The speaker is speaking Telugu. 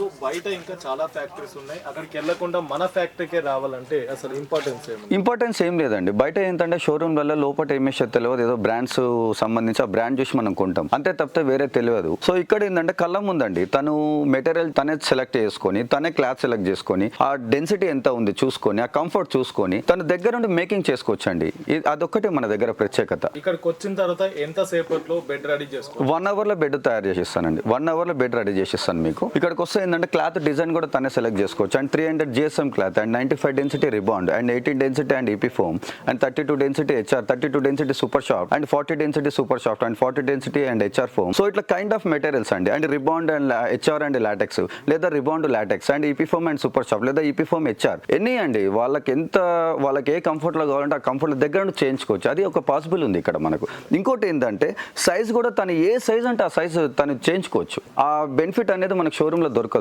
సో బయట ఇంకా చాలా ఫ్యాక్టరీస్ ఉన్నాయి, అక్కడికి వెళ్ళకుండా మన ఫ్యాక్టరీకే రావాలంటే అసలు ఇంపార్టెన్స్ ఏం లేదండి. బయట ఏంటంటే షోరూమ్లలో లోపల ఏమేసో తెలియదు, ఏదో బ్రాండ్స్ సంబంధించి ఆ బ్రాండ్ చూసి మనం కొంటాం అంతే తప్పితే వేరే తెలియదు. సో ఇక్కడ ఏంటంటే కళ్ళ ముందండి తను మెటీరియల్ తనే సెలెక్ట్ చేసుకొని, తనే క్లాత్ సెలెక్ట్ చేసుకొని, ఆ డెన్సిటీ ఎంత ఉంది చూసుకొని, ఆ కంఫర్ట్ చూసుకొని తన దగ్గర నుండి మేకింగ్ చేసుకోవచ్చండి. అదొక్కటే మన దగ్గర ప్రత్యేకత. ఇక్కడికి వచ్చిన తర్వాత ఎంత సేపట్లో బెడ్ రెడీ చేసుకో 1 అవర్ లో బెడ్ తయారు చేసిస్తానండి. 1 అవర్ లో బెడ్ రెడీ చేసిస్తాను మీకు. ఇక్కడికి వస్తే ఏంటంటే క్లాత్ డిజైన్ కూడా తనే సెలెక్ట్ చేసుకోవచ్చు. And 300 GSM cloth and 95 density రిబాండ్ and 18 density and EP foam and 32 density HR, 32 density super soft and 40 density super soft and 40 density and HR foam. So ఇట్లా కైండ్ ఆఫ్ మెటీరియల్స్ అండి. And rebond and HR and latex లేదా rebond latex and EP foam and super soft లేదా EP foam HR ఎన్ని అండి వాళ్ళకి ఏ కంఫర్ట్ లో కావాలంటే ఆ కంఫర్ట్ దగ్గర నుండి చేయించుకోవచ్చు. అది ఒక పాసిబుల్ ఉంది ఇక్కడ మనకు. ఇంకోటి ఏంటంటే సైజ్ కూడా తను ఏ సైజ్ అంటే ఆ సైజ్ తను చేయించుకోవచ్చు. ఆ బెనిఫిట్ అనేది మనకు షోరూమ్ లో దొరకదు.